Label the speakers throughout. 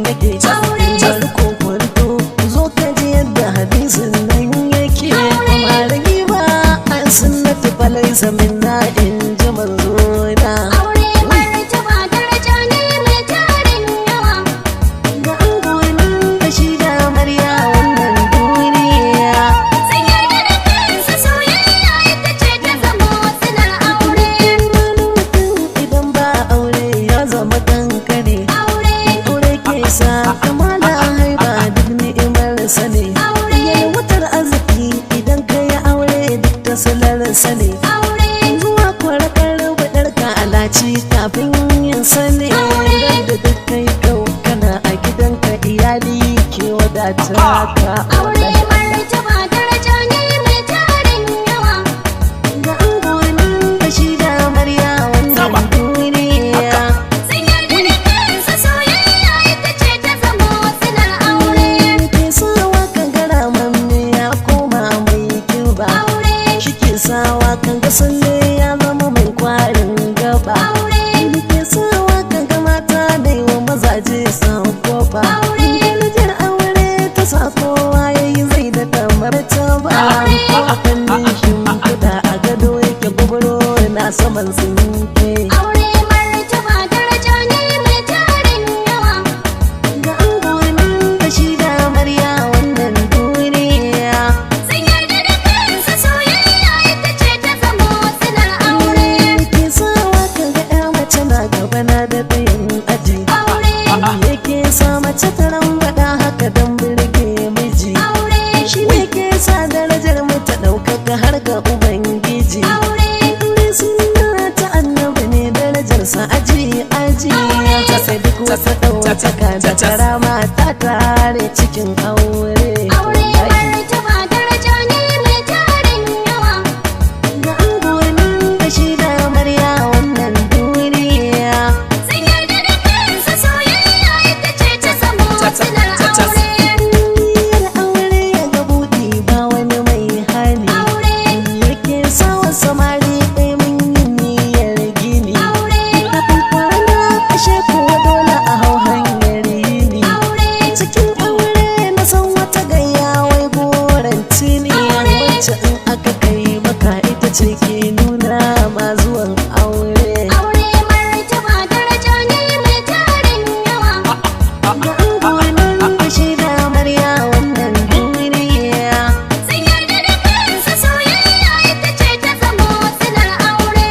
Speaker 1: yake jar kokonto zo ka ji yadda hadisin nan yake kuma rage ba an sunnati falaisa minna in ji manzona
Speaker 2: aure martaba daraja ne mai tarin yawa
Speaker 1: ga angonin da shi da amarya wannan duniya
Speaker 2: sun yarda da kansa soyayya ita ce ta zama silar aure
Speaker 1: idan ba aure ya zama kankare
Speaker 2: aure
Speaker 1: ke sa kamala haiba duk ni'imar sane yalwatar arziki idan ka yi aure duk da salar sane
Speaker 2: aure
Speaker 1: zuwa kwarakar budar ka alaci kafin yin sane da duk kai kau kana a gidanka iyali ke wadata ka
Speaker 2: aure martaba daraja ne mai tarin yawa
Speaker 1: ga angonin da shi da amarya wannan duniya
Speaker 2: sun yarda da kansa soyayya ita ce ta zama silar aure
Speaker 1: ke sawa kan gara mamme ya koma mai kiba
Speaker 2: aure
Speaker 1: shi ke sawa kan ga salle ya zama mai kwarin gaba
Speaker 2: aure
Speaker 1: ke sawa kan ga mata da yi wa mazaje san kofa darajar aure ta sa kowa ya yi zai da tamar ta ba ko a fannin shimfiɗa a gado yake gubaro na saman sinke
Speaker 2: aure martaba daraja ne mai tarin yawa
Speaker 1: ga angonin da shi da amarya wannan duniya
Speaker 2: sun yarda da kansa soyayya ita ce ta zama silar aure
Speaker 1: ke sawa kan ga ya mace na gaba na da ɗayan aji
Speaker 2: aure
Speaker 1: yake sa mace ta rambada haka don birge miji
Speaker 2: aure
Speaker 1: shi ne ke sa darajar mu ta ɗaukaka har ga ubangiji
Speaker 2: aure
Speaker 1: ne suna ta annabi ne darajarsa aji aji ta sai duk wata ɗaukaka da karama ta tare cikin aure
Speaker 2: aure martaba daraja ne mai tarin yawa
Speaker 1: ga angonin da shi da amarya wannan duniya
Speaker 2: sun yarda da kansa soyayya ita ce ta zama silar aure
Speaker 1: niyyar aure ya ga buɗi ba wani mai hali
Speaker 2: aure
Speaker 1: yake sawa samari ɗaya mun yi niyyar gini
Speaker 2: aure
Speaker 1: kafin kwana ashe kuwa dole a hau hanyar yini
Speaker 2: aure
Speaker 1: cikin aure na san wata gayya wai goranci ne wacce in aka kai maka ita ce ke nuna ma zuwan aure
Speaker 2: aure martaba daraja ne mai tarin yawa
Speaker 1: ga angonin da shi da amarya wannan duniya
Speaker 2: sun yarda da kansa soyayya ita ce ta zama silar aure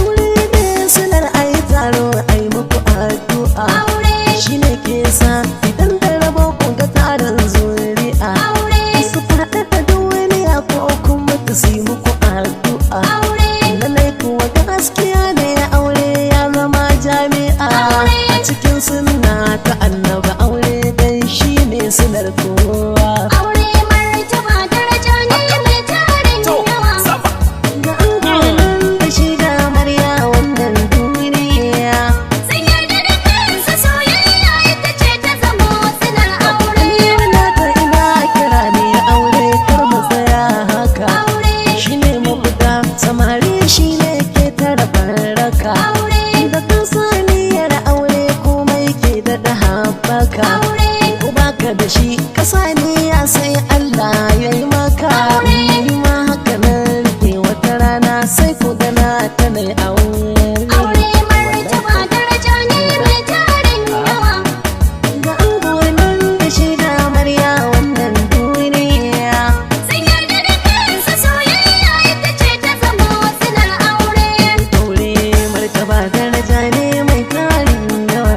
Speaker 1: aure ne silar ayi taro ayi muku addu'a
Speaker 2: aure
Speaker 1: shi ne ke sa idan da rabo kun ga tarin zuri'a
Speaker 2: aure
Speaker 1: su faɗa da duniya ko kuma ta si muku addu'a
Speaker 2: aure
Speaker 1: lallai kuwa gaskiya ne aure ya zama jami'a a cikin sunna ta annaba aure dai shi ne silar kowa
Speaker 2: aure martaba daraja ne mai tarin yawa
Speaker 1: ga angonin da shi da amarya wannan duniya
Speaker 2: sun yarda da kansa soyayya ita ce ta zama silar aure
Speaker 1: nata ina kira ne aure kar mu tsaya haka
Speaker 2: aure
Speaker 1: shi ne mafuta samari shi ne ke tara baraka
Speaker 2: aure
Speaker 1: da kan saniyar aure komai ke daɗa haɓaka
Speaker 2: aure
Speaker 1: ko baka da shi ka saniya sai Allah ya yi maka ni ma haka nan rike wata rana sai ku gana ta nai aure
Speaker 2: aure martaba daraja ne mai tarin yawa
Speaker 1: ga angonin da shi da amarya wannan duniya
Speaker 2: sun yarda da kansa soyayya ita ce ta zama silar aure
Speaker 1: aure martaba daraja ne mai tarin yawa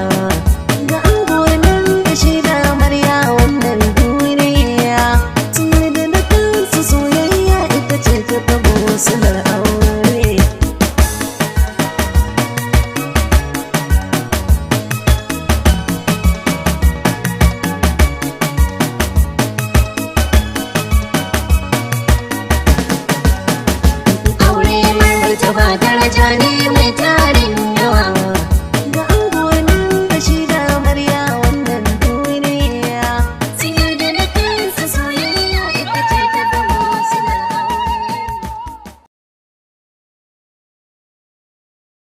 Speaker 1: ga angonin da shi da amarya wannan duniya sun yarda da kansu soyayya ita ce ta tabo silar aure
Speaker 2: aure martaba